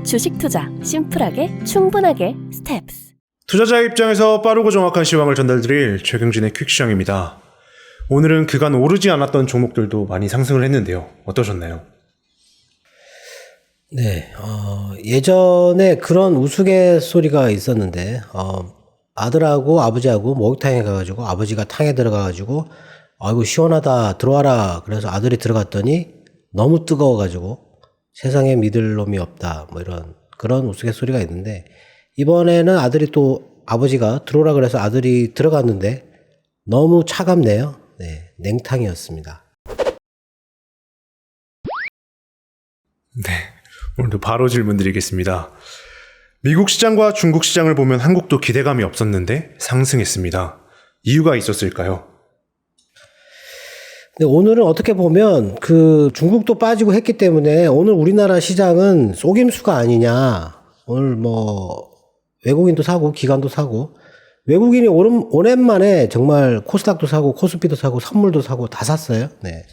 주식 투자 심플하게 충분하게 스텝스. 투자자의 입장에서 빠르고 정확한 시황을 전달드릴 최경진의 퀵시황입니다. 오늘은 그간 오르지 않았던 종목들도 많이 상승을 했는데요. 어떠셨나요? 네, 예전에 그런 우스갯소리가 있었는데, 아들하고 아버지하고 목욕탕에 가가지고 아버지가 탕에 들어가가지고, 아이고, 시원하다, 들어와라. 그래서 아들이 들어갔더니 너무 뜨거워가지고 세상에 믿을 놈이 없다. 뭐 그런 우스갯소리가 있는데, 이번에는 아들이 또 아버지가 들어오라 그래서 아들이 들어갔는데 너무 차갑네요. 네, 냉탕이었습니다. 네, 오늘도 바로 질문 드리겠습니다. 미국 시장과 중국 시장을 보면 한국도 기대감이 없었는데 상승했습니다. 이유가 있었을까요? 근데 오늘은 어떻게 보면 중국도 빠지고 했기 때문에 오늘 우리나라 시장은 속임수가 아니냐. 오늘 외국인도 사고 기관도 사고 외국인이 오랜만에 정말 코스닥도 사고 코스피도 사고 선물도 사고 다 샀어요. 네.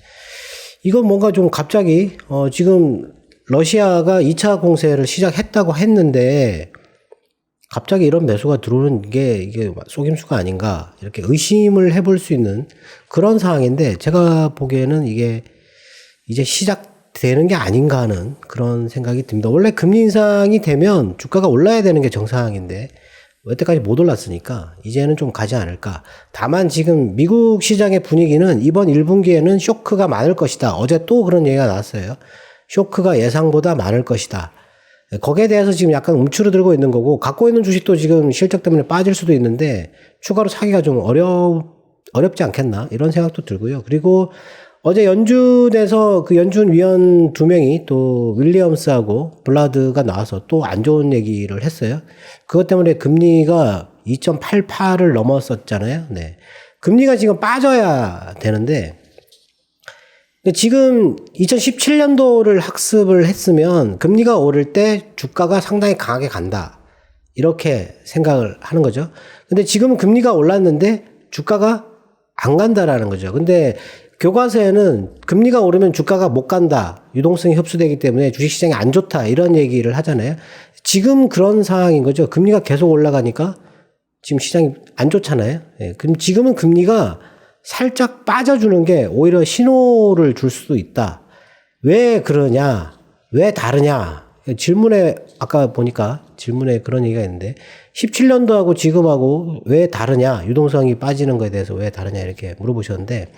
이건 뭔가 좀 갑자기 지금 러시아가 2차 공세를 시작했다고 했는데 갑자기 이런 매수가 들어오는 이게 속임수가 아닌가 이렇게 의심을 해볼 수 있는 그런 상황인데 제가 보기에는 이게 이제 시작되는 게 아닌가 하는 그런 생각이 듭니다. 원래 금리 인상이 되면 주가가 올라야 되는 게 정상인데 여태까지 못 올랐으니까 이제는 좀 가지 않을까. 다만 지금 미국 시장의 분위기는 이번 1분기에는 쇼크가 많을 것이다. 어제 또 그런 얘기가 나왔어요. 쇼크가 예상보다 많을 것이다. 거기에 대해서 지금 약간 움츠러들고 있는 거고 갖고 있는 주식도 지금 실적 때문에 빠질 수도 있는데 추가로 사기가 좀 어렵지 않겠나 이런 생각도 들고요. 그리고 어제 연준에서 그 연준 위원 2명이 또 윌리엄스하고 블라드가 나와서 또 안 좋은 얘기를 했어요. 그것 때문에 금리가 2.88을 넘었었잖아요. 네. 금리가 지금 빠져야 되는데 지금 2017년도를 학습을 했으면 금리가 오를 때 주가가 상당히 강하게 간다. 이렇게 생각을 하는 거죠. 근데 지금은 금리가 올랐는데 주가가 안 간다라는 거죠. 근데 교과서에는 금리가 오르면 주가가 못 간다. 유동성이 흡수되기 때문에 주식시장이 안 좋다. 이런 얘기를 하잖아요. 지금 그런 상황인 거죠. 금리가 계속 올라가니까 지금 시장이 안 좋잖아요. 예, 그럼 지금은 금리가 살짝 빠져주는 게 오히려 신호를 줄 수도 있다. 왜 그러냐? 왜 다르냐? 질문에 아까 보니까 질문에 그런 얘기가 있는데 17년도하고 지금하고 왜 다르냐? 유동성이 빠지는 거에 대해서 왜 다르냐 이렇게 물어보셨는데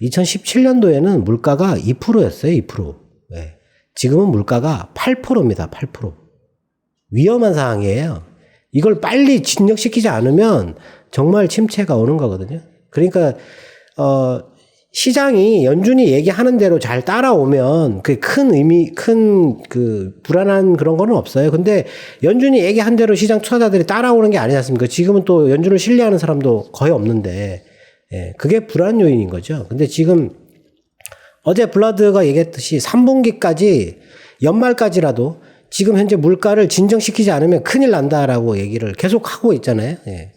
2017년도에는 물가가 2%였어요. 2%. 네. 지금은 물가가 8%입니다. 8%. 위험한 상황이에요. 이걸 빨리 진정시키지 않으면 정말 침체가 오는 거거든요. 그러니까 시장이 연준이 얘기하는 대로 잘 따라오면 그 큰 불안한 그런 거는 없어요. 근데 연준이 얘기한 대로 시장 투자자들이 따라오는 게 아니지 않습니까? 지금은 또 연준을 신뢰하는 사람도 거의 없는데, 예, 그게 불안 요인인 거죠. 근데 지금 어제 블라드가 얘기했듯이 3분기까지 연말까지라도 지금 현재 물가를 진정시키지 않으면 큰일 난다라고 얘기를 계속 하고 있잖아요. 예.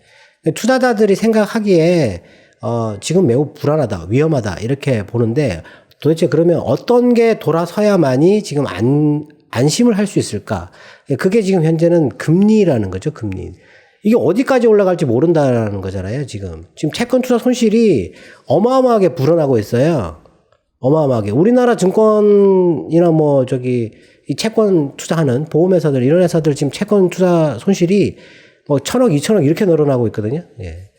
투자자들이 생각하기에 지금 매우 불안하다, 위험하다 이렇게 보는데 도대체 그러면 어떤 게 돌아서야만이 지금 안심을 할 수 있을까? 그게 지금 현재는 금리라는 거죠, 금리. 이게 어디까지 올라갈지 모른다라는 거잖아요, 지금. 지금 채권 투자 손실이 어마어마하게 불어나고 있어요. 어마어마하게. 우리나라 증권이나 이 채권 투자하는 보험회사들, 이런 회사들 지금 채권 투자 손실이 1,000억, 2,000억 이렇게 늘어나고 있거든요. 예.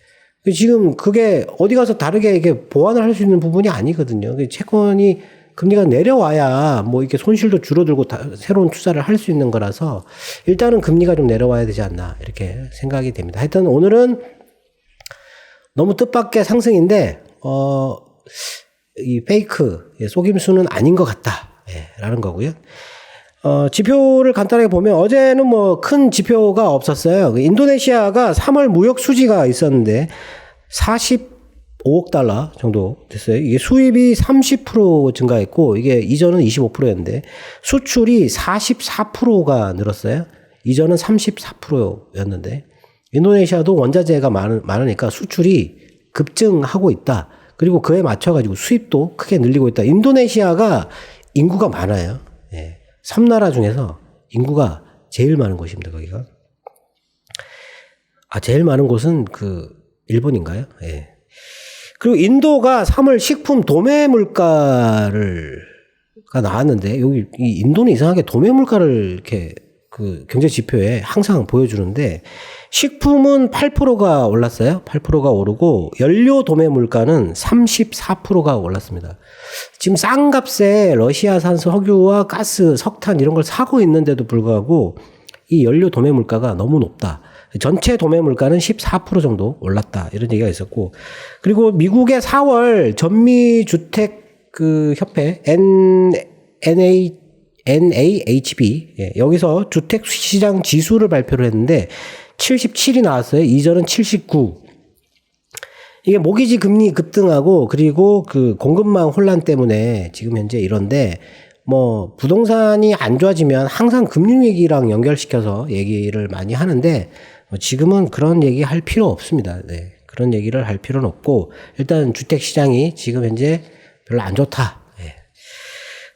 지금 그게 어디 가서 다르게 이게 보완을 할 수 있는 부분이 아니거든요. 채권이 금리가 내려와야 이게 손실도 줄어들고 새로운 투자를 할 수 있는 거라서 일단은 금리가 좀 내려와야 되지 않나 이렇게 생각이 됩니다. 하여튼 오늘은 너무 뜻밖의 상승인데 이 페이크 속임수는 아닌 것 같다 라는 거고요. 지표를 간단하게 보면 어제는 큰 지표가 없었어요. 인도네시아가 3월 무역 수지가 있었는데 45억 달러 정도 됐어요. 이게 수입이 30% 증가했고 이게 이전은 25%였는데 수출이 44%가 늘었어요. 이전은 34%였는데 인도네시아도 원자재가 많으니까 수출이 급증하고 있다. 그리고 그에 맞춰가지고 수입도 크게 늘리고 있다. 인도네시아가 인구가 많아요. 예. 섬나라 중에서 인구가 제일 많은 곳입니다, 거기가. 제일 많은 곳은 일본인가요? 예. 그리고 인도가 3월 식품 도매 물가가 나왔는데, 여기, 이 인도는 이상하게 도매 물가를 이렇게 경제 지표에 항상 보여주는데, 식품은 8%가 올랐어요. 8%가 오르고, 연료 도매 물가는 34%가 올랐습니다. 지금 싼 값에 러시아산 석유와 가스, 석탄 이런 걸 사고 있는데도 불구하고, 이 연료 도매 물가가 너무 높다. 전체 도매 물가는 14% 정도 올랐다. 이런 얘기가 있었고. 그리고 미국의 4월 전미주택 협회, NAHB, 여기서 주택시장 지수를 발표를 했는데 77이 나왔어요. 이전은 79. 이게 모기지 금리 급등하고 그리고 공급망 혼란 때문에 지금 현재 이런데 부동산이 안 좋아지면 항상 금융위기랑 연결시켜서 얘기를 많이 하는데 지금은 그런 얘기 할 필요 없습니다. 네. 그런 얘기를 할 필요는 없고 일단 주택시장이 지금 현재 별로 안 좋다. 네.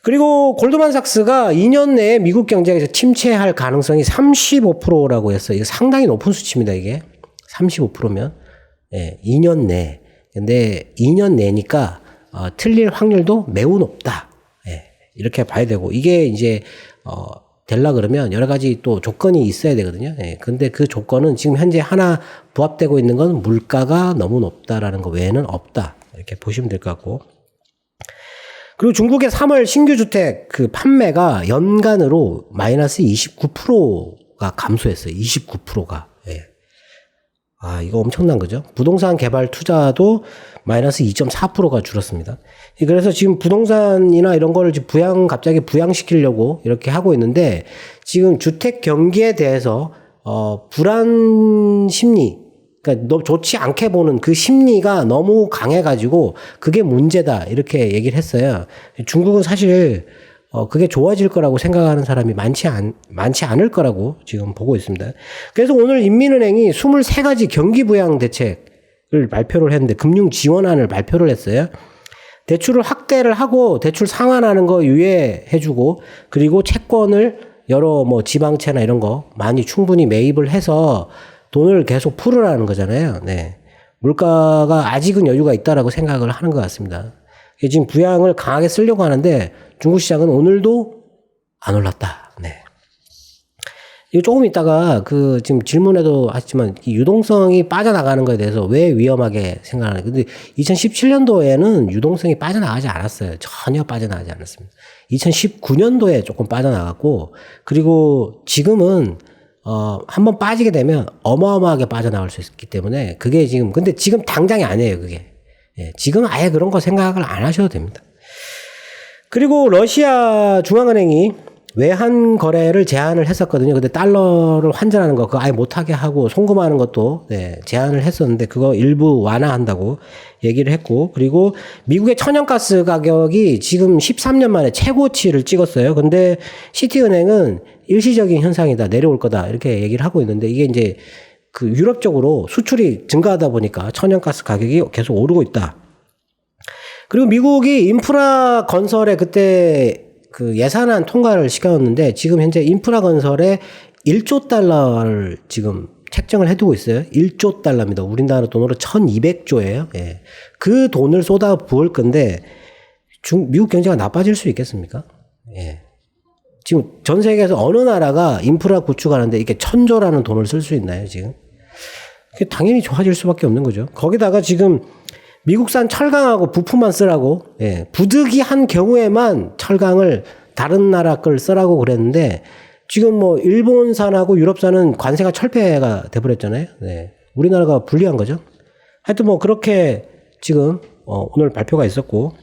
그리고 골드만삭스가 2년 내에 미국 경제가 침체할 가능성이 35%라고 했어요. 이게 상당히 높은 수치입니다. 이게 35%면 2년 내. 근데 2년 내니까 틀릴 확률도 매우 높다. 이렇게 봐야 되고 이게 이제 되려 그러면 여러 가지 또 조건이 있어야 되거든요. 근데 그 조건은 지금 현재 하나 부합되고 있는 건 물가가 너무 높다라는 거 외에는 없다. 이렇게 보시면 될 것 같고. 그리고 중국의 3월 신규 주택 판매가 연간으로 마이너스 29%가 감소했어요. 29%가. 이거 엄청난 거죠. 부동산 개발 투자도 마이너스 2.4%가 줄었습니다. 그래서 지금 부동산이나 이런 거를 갑자기 부양시키려고 이렇게 하고 있는데, 지금 주택 경기에 대해서, 불안 심리, 그러니까 좋지 않게 보는 그 심리가 너무 강해가지고, 그게 문제다. 이렇게 얘기를 했어요. 중국은 사실, 그게 좋아질 거라고 생각하는 사람이 많지 않을 거라고 지금 보고 있습니다. 그래서 오늘 인민은행이 23가지 경기 부양 대책을 발표를 했는데 금융 지원안을 발표를 했어요. 대출을 확대를 하고 대출 상환하는 거 유예해주고 그리고 채권을 여러 지방채나 이런 거 많이 충분히 매입을 해서 돈을 계속 풀으라는 거잖아요. 네. 물가가 아직은 여유가 있다라고 생각을 하는 것 같습니다. 지금 부양을 강하게 쓰려고 하는데 중국 시장은 오늘도 안 올랐다. 네. 이거 조금 있다가 지금 질문에도 하시지만 이 유동성이 빠져나가는 거에 대해서 왜 위험하게 생각하는 근데 2017년도에는 유동성이 빠져나가지 않았어요. 전혀 빠져나가지 않았습니다. 2019년도에 조금 빠져나갔고 그리고 지금은 한번 빠지게 되면 어마어마하게 빠져나갈 수 있기 때문에 그게 근데 지금 당장이 아니에요, 그게. 지금 아예 그런 거 생각을 안 하셔도 됩니다. 그리고 러시아 중앙은행이 외환 거래를 제한을 했었거든요. 근데 달러를 환전하는 거 그거 아예 못하게 하고 송금하는 것도 제한을 했었는데 그거 일부 완화한다고 얘기를 했고 그리고 미국의 천연가스 가격이 지금 13년 만에 최고치를 찍었어요. 근데 시티은행은 일시적인 현상이다. 내려올 거다. 이렇게 얘기를 하고 있는데 이게 이제 유럽 쪽으로 수출이 증가하다 보니까 천연가스 가격이 계속 오르고 있다. 그리고 미국이 인프라 건설에 그때 예산안 통과를 시켰는데 지금 현재 인프라 건설에 1조 달러를 지금 책정을 해두고 있어요. 1조 달러입니다. 우리나라 돈으로 1200조예요. 그 돈을 쏟아 부을 건데 미국 경제가 나빠질 수 있겠습니까? 지금 전 세계에서 어느 나라가 인프라 구축하는데 이렇게 1000조라는 돈을 쓸 수 있나요, 지금? 당연히 좋아질 수밖에 없는 거죠. 거기다가 지금 미국산 철강하고 부품만 쓰라고, 부득이한 경우에만 철강을 다른 나라 걸 쓰라고 그랬는데, 지금 일본산하고 유럽산은 관세가 철폐가 돼버렸잖아요. 우리나라가 불리한 거죠. 하여튼 그렇게 지금, 오늘 발표가 있었고,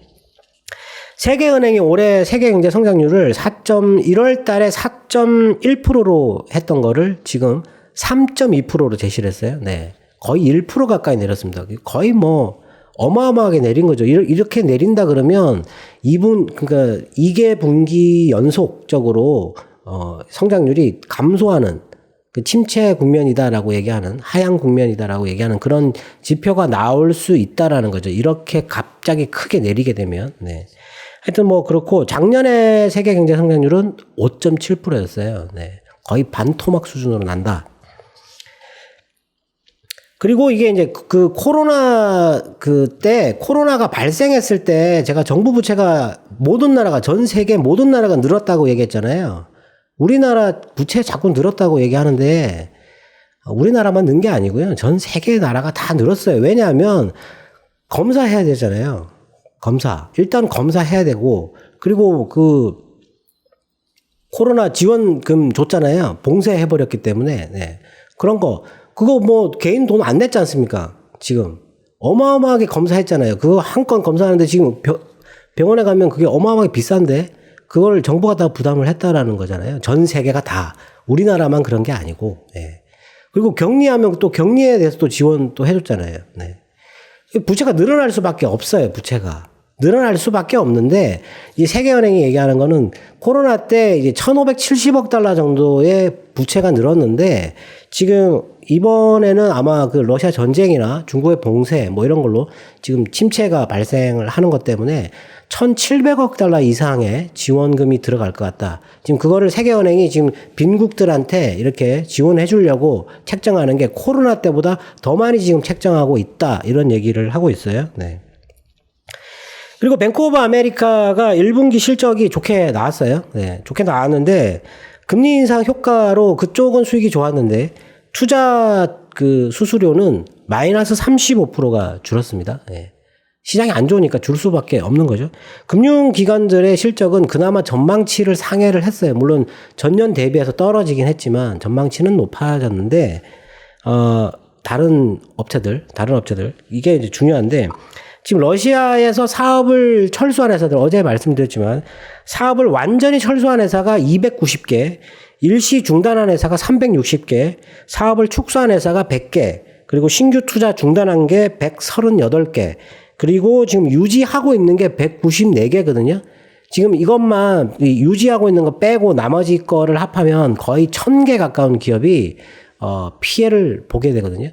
세계은행이 올해 세계 경제 성장률을 1월 달에 4.1%로 했던 거를 지금 3.2%로 제시를 했어요. 거의 1% 가까이 내렸습니다. 거의 어마어마하게 내린 거죠. 이렇게 내린다 그러면 2개 분기 연속적으로 성장률이 감소하는 침체 국면이다라고 얘기하는 하향 국면이다라고 얘기하는 그런 지표가 나올 수 있다라는 거죠. 이렇게 갑자기 크게 내리게 되면. 하여튼 뭐 그렇고 작년에 세계 경제 성장률은 5.7%였어요. 네. 거의 반토막 수준으로 난다. 그리고 이게 이제 그 코로나 그때 코로나가 발생했을 때 제가 정부 부채가 모든 나라가 전 세계 모든 나라가 늘었다고 얘기했잖아요. 우리나라 부채 자꾸 늘었다고 얘기하는데 우리나라만 는 게 아니고요. 전 세계 나라가 다 늘었어요. 왜냐하면 검사해야 되잖아요. 검사. 일단 검사해야 되고 그리고 그 코로나 지원금 줬잖아요. 봉쇄해버렸기 때문에. 네. 그런 거. 그거 뭐 개인 돈 안 냈지 않습니까? 지금. 어마어마하게 검사했잖아요. 그거 한 건 검사하는데 지금 병원에 가면 그게 어마어마하게 비싼데 그걸 정부가 다 부담을 했다라는 거잖아요. 전 세계가 다. 우리나라만 그런 게 아니고. 네. 그리고 격리하면 또 격리에 대해서 또 지원 또 해줬잖아요. 네. 부채가 늘어날 수밖에 없어요. 부채가. 늘어날 수밖에 없는데 이 세계은행이 얘기하는 거는 코로나 때 이제 1,570억 달러 정도의 부채가 늘었는데 지금 이번에는 아마 그 러시아 전쟁이나 중국의 봉쇄 뭐 이런 걸로 지금 침체가 발생을 하는 것 때문에 1,700억 달러 이상의 지원금이 들어갈 것 같다. 지금 그거를 세계은행이 지금 빈국들한테 이렇게 지원해 주려고 책정하는 게 코로나 때보다 더 많이 지금 책정하고 있다. 이런 얘기를 하고 있어요. 네. 그리고 뱅크 오브 아메리카가 1분기 실적이 좋게 나왔어요. 네, 좋게 나왔는데 금리 인상 효과로 그쪽은 수익이 좋았는데 투자 그 수수료는 마이너스 35%가 줄었습니다. 네. 시장이 안 좋으니까 줄 수밖에 없는 거죠. 금융기관들의 실적은 그나마 전망치를 상회를 했어요. 물론 전년 대비해서 떨어지긴 했지만 전망치는 높아졌는데 다른 업체들 이게 이제 중요한데 지금 러시아에서 사업을 철수한 회사들 어제 말씀드렸지만 사업을 완전히 철수한 회사가 290개, 일시 중단한 회사가 360개, 사업을 축소한 회사가 100개, 그리고 신규 투자 중단한 게 138개, 그리고 지금 유지하고 있는 게 194개거든요. 지금 이것만 유지하고 있는 거 빼고 나머지 거를 합하면 거의 1000개 가까운 기업이 피해를 보게 되거든요.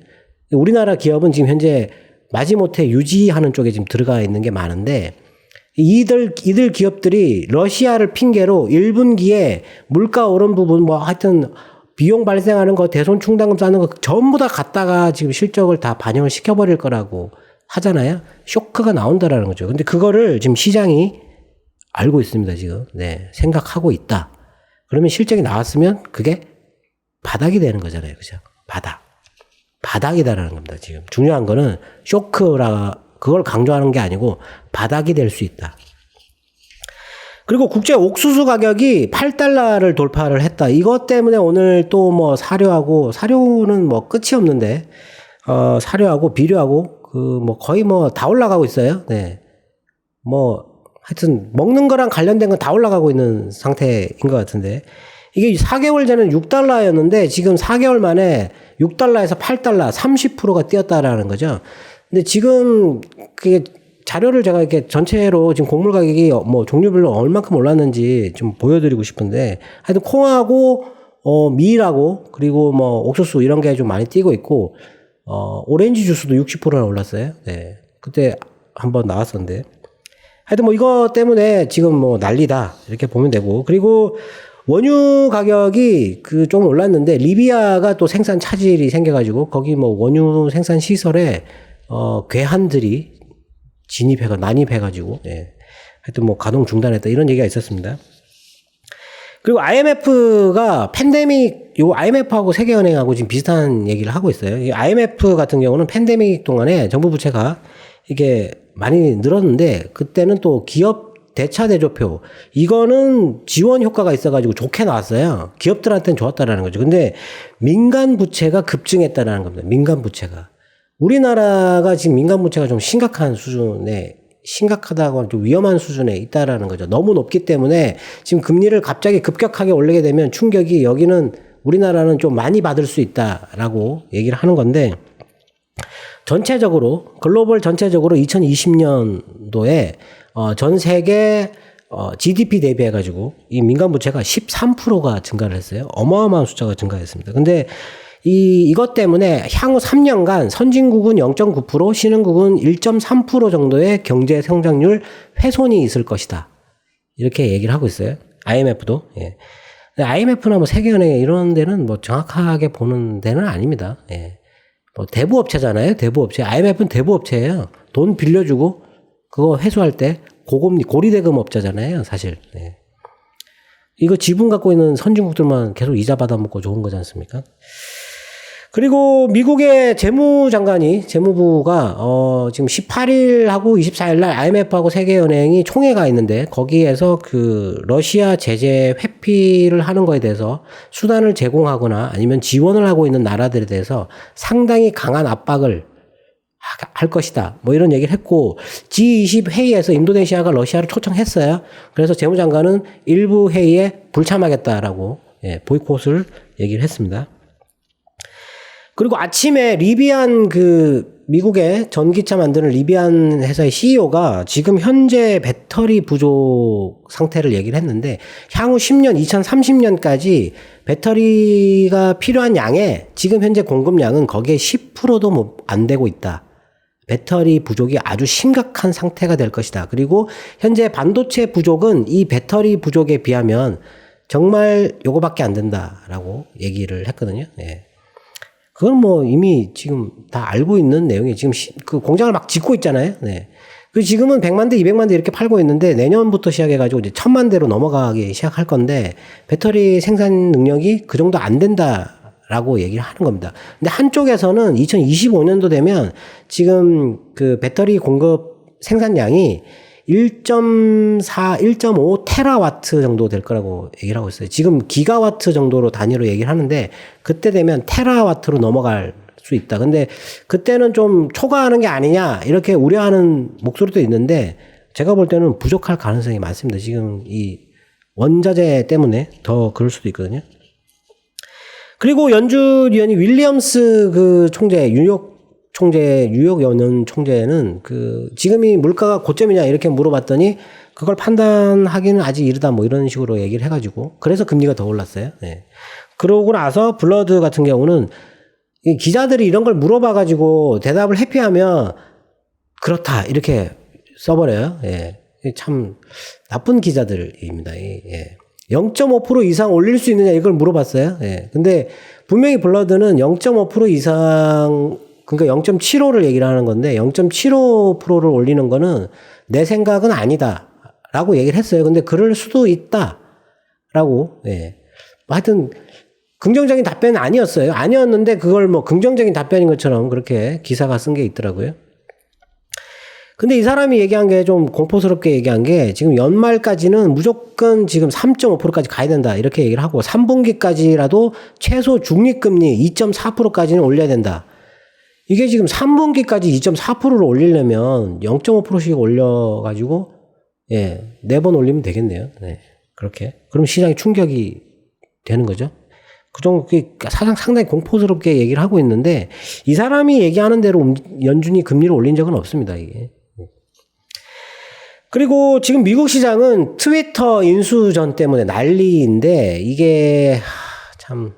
우리나라 기업은 지금 현재 마지못해 유지하는 쪽에 지금 들어가 있는 게 많은데 이들 기업들이 러시아를 핑계로 1분기에 물가 오른 부분 뭐 하여튼 비용 발생하는 거 대손 충당금 쌓는 거 전부 다 갖다가 지금 실적을 다 반영을 시켜버릴 거라고 하잖아요. 쇼크가 나온다라는 거죠. 근데 그거를 지금 시장이 알고 있습니다. 지금. 네. 생각하고 있다. 그러면 실적이 나왔으면 그게 바닥이 되는 거잖아요. 그죠? 바닥이다라는 겁니다. 지금 중요한 거는 그걸 강조하는 게 아니고 바닥이 될 수 있다. 그리고 국제 옥수수 가격이 8달러를 돌파를 했다. 이것 때문에 오늘 또 뭐 사료는 뭐 끝이 없는데 사료하고 비료하고 뭐 거의 뭐 다 올라가고 있어요. 네. 뭐 하여튼 먹는 거랑 관련된 건 다 올라가고 있는 상태인 것 같은데 이게 4개월 전에는 6달러였는데 지금 4개월 만에 6달러에서 8달러 30%가 뛰었다라는 거죠. 근데 지금 그게 자료를 제가 이렇게 전체로 지금 곡물 가격이 뭐 종류별로 얼만큼 올랐는지 좀 보여드리고 싶은데 하여튼 콩하고 밀하고 그리고 뭐 옥수수 이런 게 좀 많이 뛰고 있고 오렌지 주스도 60%나 올랐어요. 네. 그때 한번 나왔었는데 하여튼 뭐 이거 때문에 지금 뭐 난리다 이렇게 보면 되고 그리고 원유 가격이 좀 올랐는데 리비아가 또 생산 차질이 생겨가지고 거기 뭐 원유 생산 시설에 괴한들이 난입해가지고 예. 하여튼 뭐 가동 중단했다 이런 얘기가 있었습니다. 그리고 IMF가 IMF하고 세계은행하고 지금 비슷한 얘기를 하고 있어요. 이 IMF 같은 경우는 팬데믹 동안에 정부 부채가 이게 많이 늘었는데 그때는 또 기업 대차 대조표 이거는 지원 효과가 있어가지고 좋게 나왔어요. 기업들한테는 좋았다라는 거죠. 근데 민간 부채가 급증했다라는 겁니다. 민간 부채가 우리나라가 지금 민간 부채가 좀 심각하다고 좀 위험한 수준에 있다라는 거죠. 너무 높기 때문에 지금 금리를 갑자기 급격하게 올리게 되면 충격이 여기는 우리나라는 좀 많이 받을 수 있다라고 얘기를 하는 건데 글로벌 전체적으로 2020년도에 전 세계 GDP 대비해가지고 이 민간 부채가 13%가 증가를 했어요. 어마어마한 숫자가 증가했습니다. 근데 이것 때문에 향후 3년간 선진국은 0.9%, 신흥국은 1.3% 정도의 경제 성장률 훼손이 있을 것이다. 이렇게 얘기를 하고 있어요. IMF도. 예. IMF나 뭐 세계은행 이런 데는 뭐 정확하게 보는 데는 아닙니다. 예. 뭐 대부업체잖아요. 대부업체. IMF는 대부업체예요. 돈 빌려주고 그거 회수할 때 고리대금 업자잖아요. 사실. 예. 이거 지분 갖고 있는 선진국들만 계속 이자 받아먹고 좋은 거지 않습니까? 그리고 미국의 재무부가 지금 18일하고 24일 날 IMF하고 세계은행이 총회가 있는데 거기에서 그 러시아 제재 회피를 하는 거에 대해서 수단을 제공하거나 아니면 지원을 하고 있는 나라들에 대해서 상당히 강한 압박을 할 것이다. 뭐 이런 얘기를 했고 G20 회의에서 인도네시아가 러시아를 초청했어요. 그래서 재무장관은 일부 회의에 불참하겠다라고 보이콧을 얘기를 했습니다. 그리고 아침에 리비안 미국의 전기차 만드는 리비안 회사의 CEO가 지금 현재 배터리 부족 상태를 얘기를 했는데 향후 10년, 2030년까지 배터리가 필요한 양에 지금 현재 공급량은 거기에 10%도 뭐 안 되고 있다. 배터리 부족이 아주 심각한 상태가 될 것이다. 그리고 현재 반도체 부족은 이 배터리 부족에 비하면 정말 요거밖에 안 된다라고 얘기를 했거든요. 예. 그건 뭐 이미 지금 다 알고 있는 내용이 지금 그 공장을 막 짓고 있잖아요. 네. 그 지금은 100만 대, 200만 대 이렇게 팔고 있는데 내년부터 시작해가지고 이제 1000만 대로 넘어가기 시작할 건데 배터리 생산 능력이 그 정도 안 된다라고 얘기를 하는 겁니다. 근데 한쪽에서는 2025년도 되면 지금 그 배터리 공급 생산량이 1.4, 1.5 테라와트 정도 될 거라고 얘기를 하고 있어요. 지금 기가와트 정도로 단위로 얘기를 하는데 그때 되면 테라와트로 넘어갈 수 있다. 근데 그때는 좀 초과하는 게 아니냐 이렇게 우려하는 목소리도 있는데 제가 볼 때는 부족할 가능성이 많습니다. 지금 이 원자재 때문에 더 그럴 수도 있거든요. 그리고 연준 위원이 윌리엄스 그 총재, 뉴욕 연은 총재는 지금이 물가가 고점이냐 이렇게 물어봤더니 그걸 판단하기는 아직 이르다 뭐 이런 식으로 얘기를 해가지고 그래서 금리가 더 올랐어요. 네. 그러고 나서 블러드 같은 경우는 이 기자들이 이런 걸 물어봐가지고 대답을 회피하면 그렇다 이렇게 써버려요. 예. 참 나쁜 기자들입니다. 예. 0.5% 이상 올릴 수 있느냐 이걸 물어봤어요. 예. 근데 분명히 블러드는 0.5% 이상 그러니까 0.75를 얘기를 하는 건데 0.75%를 올리는 거는 내 생각은 아니다 라고 얘기를 했어요. 근데 그럴 수도 있다 라고 하여튼 긍정적인 답변은 아니었어요. 아니었는데 그걸 뭐 긍정적인 답변인 것처럼 그렇게 기사가 쓴 게 있더라고요. 근데 이 사람이 얘기한 게 좀 공포스럽게 얘기한 게 지금 연말까지는 무조건 지금 3.5%까지 가야 된다 이렇게 얘기를 하고 3분기까지라도 최소 중립금리 2.4%까지는 올려야 된다. 이게 지금 3분기까지 2.4%를 올리려면 0.5%씩 올려가지고, 4번 올리면 되겠네요. 네. 그렇게. 그럼 시장에 충격이 되는 거죠. 그 정도, 상당히 공포스럽게 얘기를 하고 있는데, 이 사람이 얘기하는 대로 연준이 금리를 올린 적은 없습니다, 이게. 그리고 지금 미국 시장은 트위터 인수전 때문에 난리인데, 이게, 참,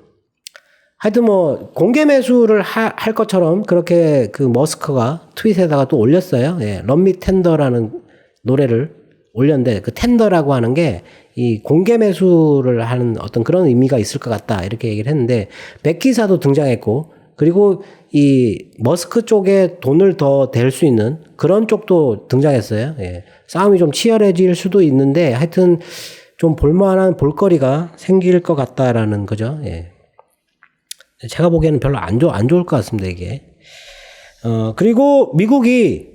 하여튼 뭐 공개 매수를 할 것처럼 그렇게 그 머스크가 트윗에다가 또 올렸어요. 런미 텐더라는 노래를 올렸는데 그 텐더라고 하는 게 이 공개 매수를 하는 어떤 그런 의미가 있을 것 같다 이렇게 얘기를 했는데 백기사도 등장했고 그리고 이 머스크 쪽에 돈을 더 댈 수 있는 그런 쪽도 등장했어요. 싸움이 좀 치열해질 수도 있는데 하여튼 좀 볼만한 볼거리가 생길 것 같다라는 거죠. 제가 보기에는 별로 안 좋을 것 같습니다, 이게. 그리고 미국이,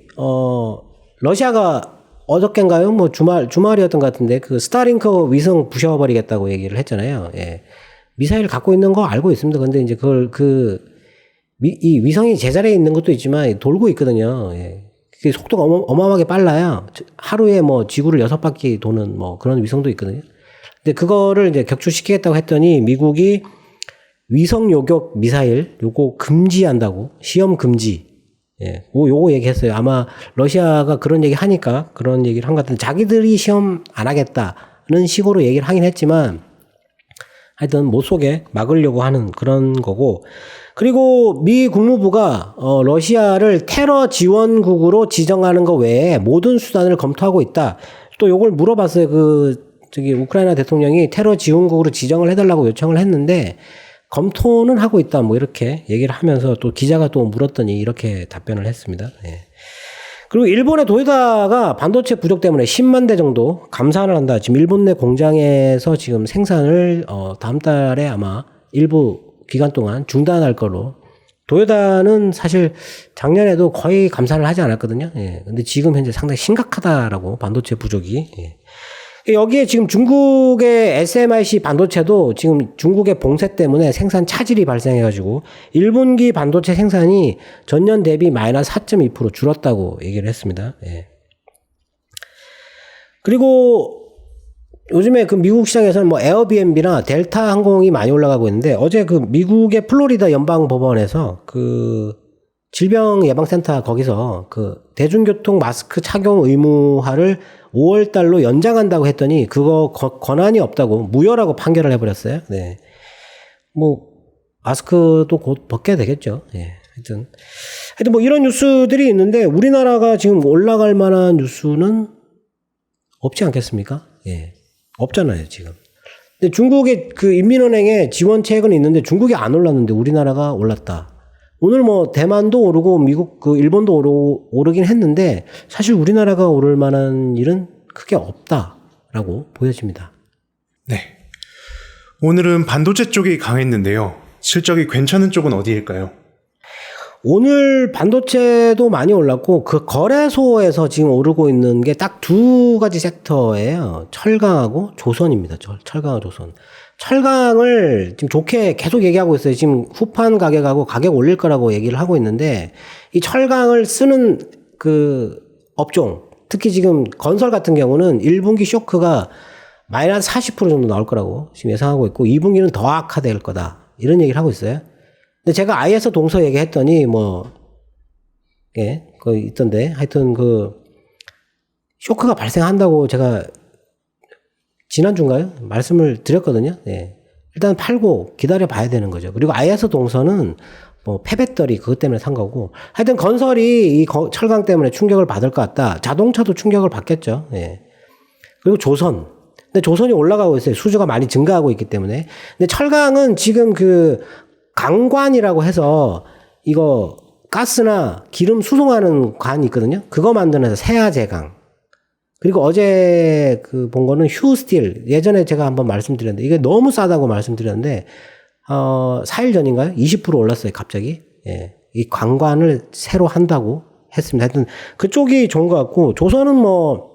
러시아가 어저께인가요? 뭐 주말이었던 것 같은데, 그 스타링크 위성 부셔버리겠다고 얘기를 했잖아요. 미사일 갖고 있는 거 알고 있습니다. 근데 이제 이 위성이 제자리에 있는 것도 있지만 돌고 있거든요. 그게 속도가 어마어마하게 빨라요. 하루에 뭐 지구를 6바퀴 도는 뭐 그런 위성도 있거든요. 근데 그거를 이제 격추시키겠다고 했더니 미국이 위성 요격 미사일 요거 금지한다고 시험 금지 요거 얘기했어요. 아마 러시아가 그런 얘기 하니까 그런 얘기를 한 것 같은데 자기들이 시험 안 하겠다는 식으로 얘기를 하긴 했지만 하여튼 못 속에 막으려고 하는 그런 거고 그리고 미 국무부가 러시아를 테러 지원국으로 지정하는 것 외에 모든 수단을 검토하고 있다. 또 요걸 물어봤어요. 저기 우크라이나 대통령이 테러 지원국으로 지정을 해달라고 요청을 했는데 검토는 하고 있다 뭐 이렇게 얘기를 하면서 또 기자가 또 물었더니 이렇게 답변을 했습니다. 예. 그리고 일본의 도요타가 반도체 부족 때문에 10만 대 정도 감산을 한다. 지금 일본 내 공장에서 지금 생산을 다음 달에 아마 일부 기간 동안 중단할 걸로. 도요타는 사실 작년에도 거의 감산을 하지 않았거든요. 예. 근데 지금 현재 상당히 심각하다라고 반도체 부족이. 예. 여기에 지금 중국의 SMIC 반도체도 지금 중국의 봉쇄 때문에 생산 차질이 발생해가지고 1분기 반도체 생산이 전년 대비 마이너스 4.2% 줄었다고 얘기를 했습니다. 예. 그리고 요즘에 그 미국 시장에서는 뭐 에어비앤비나 델타 항공이 많이 올라가고 있는데 어제 그 미국의 플로리다 연방법원에서 그 질병예방센터 거기서 그 대중교통 마스크 착용 의무화를 5월 달로 연장한다고 했더니 그거 권한이 없다고 무효라고 판결을 해버렸어요. 네. 뭐 마스크도 곧 벗게 되겠죠. 예. 하여튼 뭐 이런 뉴스들이 있는데 우리나라가 지금 올라갈 만한 뉴스는 없지 않겠습니까? 예. 없잖아요, 지금. 근데 중국의 그 인민은행에 지원책은 있는데 중국이 안 올랐는데 우리나라가 올랐다. 오늘 뭐 대만도 오르고 미국 그 일본도 오르긴 했는데 사실 우리나라가 오를 만한 일은 크게 없다라고 보여집니다. 네. 오늘은 반도체 쪽이 강했는데요. 실적이 괜찮은 쪽은 어디일까요? 오늘 반도체도 많이 올랐고 그 거래소에서 지금 오르고 있는 게 딱 두 가지 섹터예요. 철강하고 조선입니다. 철강하고 조선. 철강을 지금 좋게 계속 얘기하고 있어요. 지금 후판 가격하고 가격 올릴 거라고 얘기를 하고 있는데 이 철강을 쓰는 그 업종, 특히 지금 건설 같은 경우는 1분기 쇼크가 마이너스 40% 정도 나올 거라고 지금 예상하고 있고 2분기는 더 악화될 거다. 이런 얘기를 하고 있어요. 근데 제가 IS 동서 얘기했더니 그 있던데 하여튼 그 쇼크가 발생한다고 제가 지난주인가요? 말씀을 드렸거든요. 네. 일단 팔고 기다려 봐야 되는 거죠. 그리고 IS 동서는 뭐 폐배터리 그것 때문에 산 거고 하여튼 건설이 이 철강 때문에 충격을 받을 것 같다. 자동차도 충격을 받겠죠. 네. 그리고 조선. 근데 조선이 올라가고 있어요. 수주가 많이 증가하고 있기 때문에. 근데 철강은 지금 그 강관이라고 해서 이거 가스나 기름 수송하는 관이 있거든요. 그거 만드는 회사 세아제강. 그리고 어제 그 본 거는 휴스틸. 예전에 제가 한번 말씀드렸는데 이게 너무 싸다고 말씀드렸는데 4일 전인가요? 20% 올랐어요, 갑자기. 예. 이 관관을 새로 한다고 했습니다. 하여튼 그쪽이 좋은 것 같고 조선은 뭐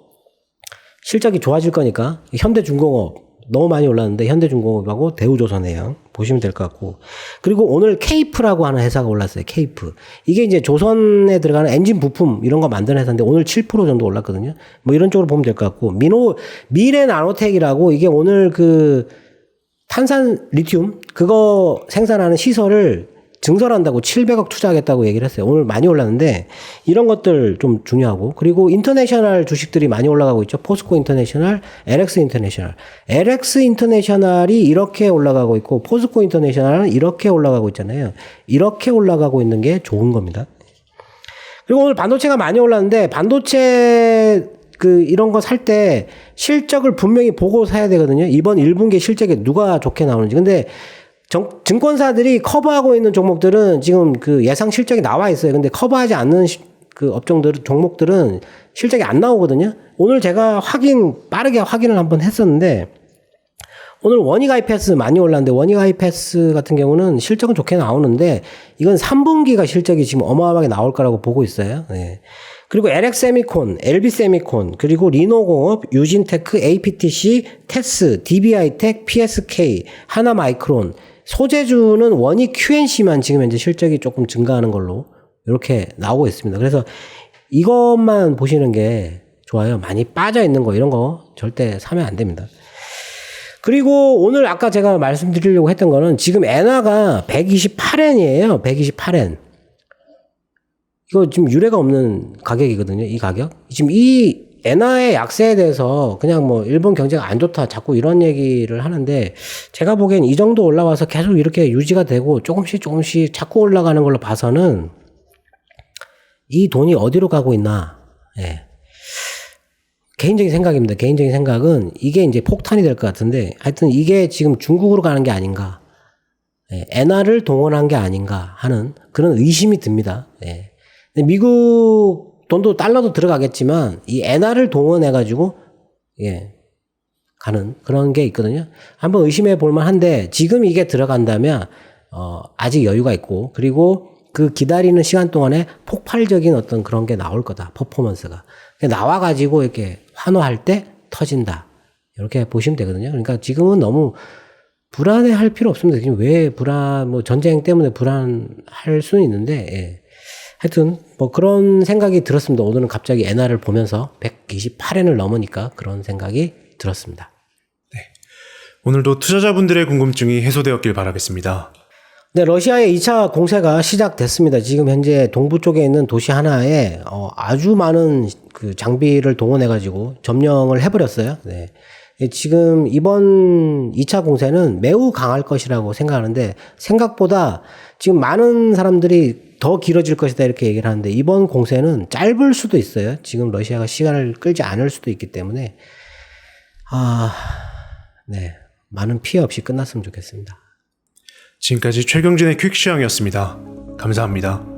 실적이 좋아질 거니까 현대중공업 너무 많이 올랐는데 현대중공업하고 대우조선해양 보시면 될 것 같고 그리고 오늘 케이프라고 하는 회사가 올랐어요. 케이프. 이게 이제 조선에 들어가는 엔진 부품 이런 거 만드는 회사인데 오늘 7% 정도 올랐거든요. 뭐 이런 쪽으로 보면 될 것 같고 미래나노텍이라고 이게 오늘 그 탄산 리튬 그거 생산하는 시설을 증설한다고 700억 투자하겠다고 얘기를 했어요. 오늘 많이 올랐는데 이런 것들 좀 중요하고 그리고 인터내셔널 주식들이 많이 올라가고 있죠. 포스코 인터내셔널, LX 인터내셔널. LX 인터내셔널이 이렇게 올라가고 있고 포스코 인터내셔널은 이렇게 올라가고 있잖아요. 이렇게 올라가고 있는 게 좋은 겁니다. 그리고 오늘 반도체가 많이 올랐는데 반도체 그 이런 거 살 때 실적을 분명히 보고 사야 되거든요. 이번 1분기 실적에 누가 좋게 나오는지. 근데 증권사들이 커버하고 있는 종목들은 지금 그 예상 실적이 나와 있어요. 근데 커버하지 않는 그 종목들은 실적이 안 나오거든요. 오늘 제가 빠르게 확인을 한번 했었는데, 오늘 원익아이패스 많이 올랐는데, 원익아이패스 같은 경우는 실적은 좋게 나오는데, 이건 3분기가 실적이 지금 어마어마하게 나올 거라고 보고 있어요. 네. 그리고 LX세미콘, LB세미콘, 그리고 리노공업, 유진테크, APTC, 테스, DB하이텍, PSK, 하나마이크론, 소재주는 원익 QNC만 지금 현재 실적이 조금 증가하는 걸로 이렇게 나오고 있습니다. 그래서 이것만 보시는 게 좋아요. 많이 빠져 있는 거 이런 거 절대 사면 안 됩니다. 그리고 오늘 아까 제가 말씀드리려고 했던 거는 지금 엔화가 128엔이에요. 128엔. 이거 지금 유례가 없는 가격이거든요. 이 가격. 지금 이 엔화의 약세에 대해서 그냥 뭐 일본 경제가 안 좋다 자꾸 이런 얘기를 하는데 제가 보기엔 이 정도 올라와서 계속 이렇게 유지가 되고 조금씩 자꾸 올라가는 걸로 봐서는 이 돈이 어디로 가고 있나. 예. 개인적인 생각입니다. 개인적인 생각은 이게 이제 폭탄이 될 것 같은데 하여튼 이게 지금 중국으로 가는 게 아닌가. 예, 엔화를 동원한 게 아닌가 하는 그런 의심이 듭니다. 예. 근데 미국 돈도 달러도 들어가겠지만 이 엔화를 동원해가지고 예, 가는 그런 게 있거든요. 한번 의심해 볼 만한데 지금 이게 들어간다면 아직 여유가 있고 그리고 그 기다리는 시간 동안에 폭발적인 어떤 그런 게 나올 거다. 퍼포먼스가. 나와가지고 이렇게 환호할 때 터진다. 이렇게 보시면 되거든요. 그러니까 지금은 너무 불안해 할 필요 없습니다. 지금 왜 뭐 전쟁 때문에 불안할 수는 있는데, 예. 하여튼, 뭐 그런 생각이 들었습니다. 오늘은 갑자기 엔화를 보면서 128엔을 넘으니까 그런 생각이 들었습니다. 오늘도 투자자분들의 궁금증이 해소되었길 바라겠습니다. 네, 러시아의 2차 공세가 시작됐습니다. 지금 현재 동부 쪽에 있는 도시 하나에 아주 많은 그 장비를 동원해가지고 점령을 해버렸어요. 네. 지금 이번 2차 공세는 매우 강할 것이라고 생각하는데 생각보다 지금 많은 사람들이 더 길어질 것이다 이렇게 얘기를 하는데 이번 공세는 짧을 수도 있어요. 지금 러시아가 시간을 끌지 않을 수도 있기 때문에 네, 많은 피해 없이 끝났으면 좋겠습니다. 지금까지 최경진의 퀵시황이었습니다. 감사합니다.